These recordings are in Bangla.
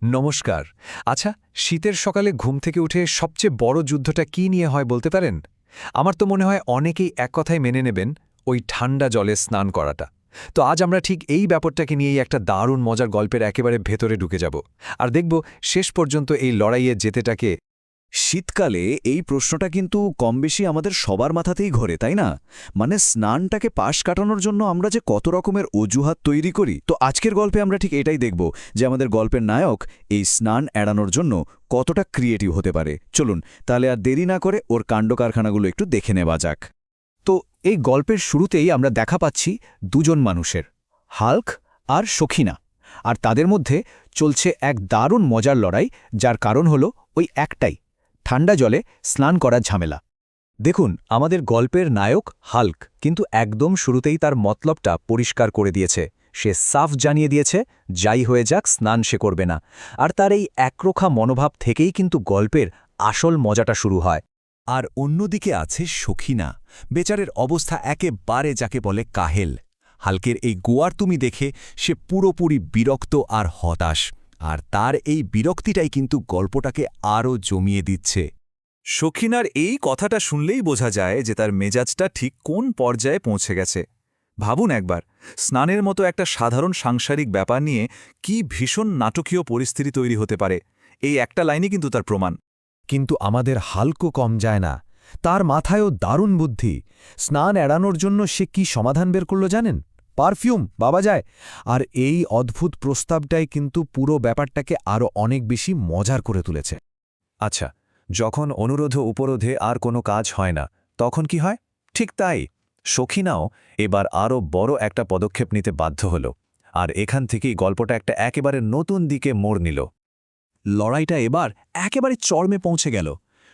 নমস্কার। আচ্ছা, শীতের সকালে ঘুম থেকে উঠে সবচেয়ে বড় যুদ্ধটা কী নিয়ে হয় বলতে পারেন? আমার তো মনে হয় অনেকেই এক কথায় মেনে নেবেন, ওই ঠান্ডা জলে স্নান করাটা। তো আজ আমরা ঠিক এই ব্যাপারটাকে নিয়েই একটা দারুণ মজার গল্পের একেবারে ভেতরে ঢুকে যাব। আর দেখব শেষ পর্যন্ত এই লড়াইয়ে জেতেটাকে। শীতকালে এই প্রশ্নটা কিন্তু কমবেশি আমাদের সবার মাথাতেই ঘোরে, তাই না? মানে স্নানটাকে পাশ কাটানোর জন্য আমরা যে কত রকমের অজুহাত তৈরি করি। তো আজকের গল্পে আমরা ঠিক এটাই দেখব, যে আমাদের গল্পের নায়ক এই স্নান এড়ানোর জন্য কতটা ক্রিয়েটিভ হতে পারে। চলুন তাহলে আর দেরি না করে ওর কাণ্ডকারখানাগুলো একটু দেখে নেওয়া যাক। তো এই গল্পের শুরুতেই আমরা দেখা পাচ্ছি দুজন মানুষের, হাল্ক আর সখিনা। আর তাদের মধ্যে চলছে এক দারুণ মজার লড়াই, যার কারণ হলো ওই একটাই, ঠান্ডা জলে স্নান করার ঝামেলা। দেখুন, আমাদের গল্পের নায়ক হাল্ক কিন্তু একদম শুরুতেই তার মতলবটা পরিষ্কার করে দিয়েছে। সে সাফ জানিয়ে দিয়েছে যাই হয়ে যাক স্নান সে করবে না। আর তার এই একরোখা মনোভাব থেকেই কিন্তু গল্পের আসল মজাটা শুরু হয়। আর অন্যদিকে আছে সখিনা, বেচারের অবস্থা একেবারে যাকে বলে কাহেল। হালকের এই গোয়ার তুমি দেখে সে পুরোপুরি বিরক্ত আর হতাশ, আর তার এই বিরক্তিটাই কিন্তু গল্পটাকে আরও জমিয়ে দিচ্ছে। সখিনার এই কথাটা শুনলেই বোঝা যায় যে তার মেজাজটা ঠিক কোন পর্যায়ে পৌঁছে গেছে। ভাবুন একবার, স্নানের মতো একটা সাধারণ সাংসারিক ব্যাপার নিয়ে কি ভীষণ নাটকীয় পরিস্থিতি তৈরি হতে পারে, এই একটা লাইনই কিন্তু তার প্রমাণ। কিন্তু আমাদের হালকও কম যায় না। তার মাথায়ও দারুণ বুদ্ধি। স্নান এড়ানোর জন্য সে কি সমাধান বের করল জানেন? পারফিউম, বাবা যায়। আর এই অদ্ভুত প্রস্তাবটাই কিন্তু পুরো ব্যাপারটাকে আরও অনেক বেশি মজার করে তুলেছে। আচ্ছা, যখন অনুরোধ উপরোধে আর কোনো কাজ হয় না, তখন কি হয়? ঠিক তাই, সখিনাও এবার আরও বড় একটা পদক্ষেপ নিতে বাধ্য হল। আর এখান থেকেই গল্পটা একটা একেবারে নতুন দিকে মোড় নিল। লড়াইটা এবার একেবারে চরমে পৌঁছে গেল।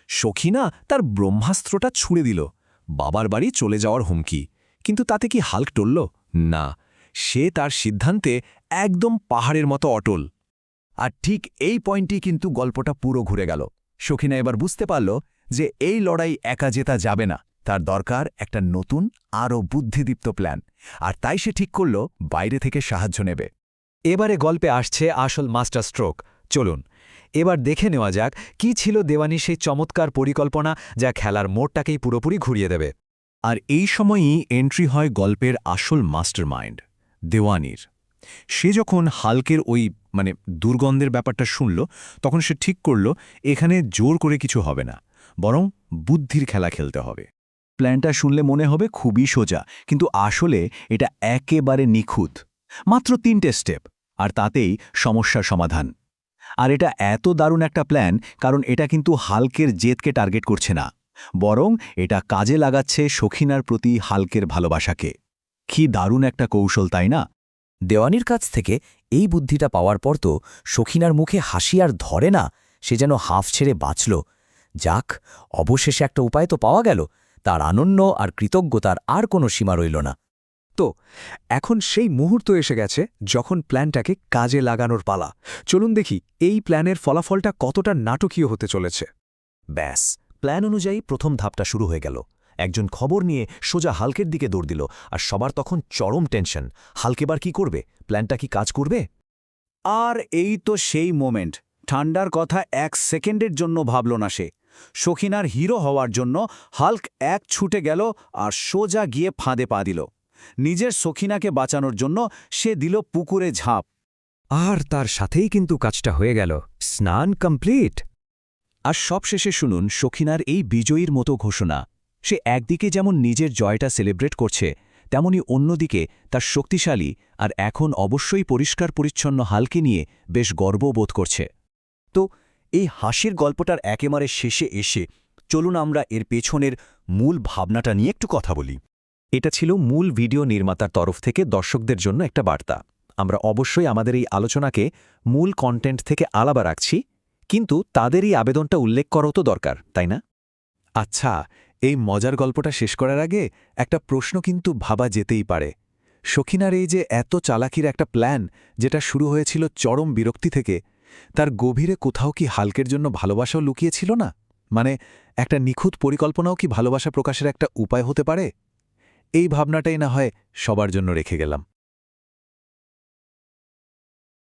সখিনা তার ব্রহ্মাস্ত্রটা ছুঁড়ে দিল, বাবার বাড়ি চলে যাওয়ার হুমকি। কিন্তু তাতে কি হাল্ক টলল? না, সে তার সিদ্ধান্তে একদম পাহাড়ের মতো অটল। আর ঠিক এই পয়েন্টই কিন্তু গল্পটা পুরো ঘুরে গেল। সখিনা এবার বুঝতে পারল যে এই লড়াই একা জেতা যাবে না, তার দরকার একটা নতুন আরও বুদ্ধিদীপ্ত প্ল্যান। আর তাই সে ঠিক করল বাইরে থেকে সাহায্য নেবে। এবারে গল্পে আসছে আসল মাস্টার স্ট্রোক। চলুন এবার দেখে নেওয়া যাক কি ছিল দেওয়ানির সেই চমৎকার পরিকল্পনা, যা খেলার মোড়টাকেই পুরোপুরি ঘুরিয়ে দেবে। আর এই সময়ই এন্ট্রি হয় গল্পের আসল মাস্টারমাইন্ড, দেওয়ানির। সে যখন হাল্কের ওই দুর্গন্ধের ব্যাপারটা শুনল, তখন সে ঠিক করল এখানে জোর করে কিছু হবে না, বরং বুদ্ধির খেলা খেলতে হবে। প্ল্যানটা শুনলে মনে হবে খুবই সোজা, কিন্তু আসলে এটা একেবারে নিখুঁত। মাত্র 3টে স্টেপ, আর তাতেই সমস্যার সমাধান। আর এটা এত দারুণ একটা প্ল্যান, কারণ এটা কিন্তু হাল্কের জেদকে টার্গেট করছে না, বরং এটা কাজে লাগাচ্ছে সখিনার প্রতি হাল্কের ভালোবাসাকে। কি দারুণ একটা কৌশল, তাই না? দেওয়ানির কাছ থেকে এই বুদ্ধিটা পাওয়ার পর তো সখিনার মুখে হাসি আর ধরে না। সে যেন হাঁফ ছেড়ে বাঁচল। যাক, অবশেষে একটা উপায় তো পাওয়া গেল। তার আনন্দ আর কৃতজ্ঞতার আর কোনো সীমা রইল না। তো এখন সেই মুহূর্ত এসে গেছে যখন প্ল্যানটাকে কাজে লাগানোর পালা। চলুন দেখি এই প্ল্যানের ফলাফলটা কতটা নাটকীয় হতে চলেছে। ব্যাস, প্ল্যান অনুযায়ী প্রথম ধাপটা শুরু হয়ে গেল। একজন খবর নিয়ে সোজা হাল্কের দিকে দৌড় দিল, আর সবার তখন চরম টেনশন। হাল্ক এবার কি করবে? প্ল্যানটা কি কাজ করবে? আর এই তো সেই মোমেন্ট। ঠান্ডার কথা 1 সেকেন্ডের জন্য ভাবল না সে। সখিনার হিরো হওয়ার জন্য হাল্ক এক ছুটে গেল আর সোজা গিয়ে ফাঁদে পা দিল। নিজের সখিনাকে বাঁচানোর জন্য সে দিল পুকুরে ঝাঁপ। আর তার সাথেই কিন্তু কাজটা হয়ে গেল, স্নান কমপ্লিট। আর সবশেষে শুনুন সখিনার এই বিজয়ীর মতো ঘোষণা। সে একদিকে যেমন নিজের জয়টা সেলিব্রেট করছে, তেমনি অন্যদিকে তার শক্তিশালী আর এখন অবশ্যই পরিষ্কার পরিচ্ছন্ন হালকে নিয়ে বেশ গর্ববোধ করছে। তো এই হাসির গল্পটার একেবারে শেষে এসে চলুন আমরা এর পেছনের মূল ভাবনাটা নিয়ে একটু কথা বলি। এটা ছিল মূল ভিডিও নির্মাতার তরফ থেকে দর্শকদের জন্য একটা বার্তা। আমরা অবশ্যই আমাদের এই আলোচনাকে মূল কন্টেন্ট থেকে আলাদা রাখছি, কিন্তু তাদের এই আবেদনটা উল্লেখ করাও তো দরকার, তাই না? আচ্ছা, এই মজার গল্পটা শেষ করার আগে একটা প্রশ্ন কিন্তু ভাবা যেতেই পারে। সখিনার এই যে এত চালাকির একটা প্ল্যান, যেটা শুরু হয়েছিল চরম বিরক্তি থেকে, তার গভীরে কোথাও কি হাল্কের জন্য ভালোবাসাও লুকিয়েছিল না? মানে একটা নিখুঁত পরিকল্পনাও কি ভালোবাসা প্রকাশের একটা উপায় হতে পারে? এই ভাবনাটাই না হয় সবার জন্য রেখে গেলাম।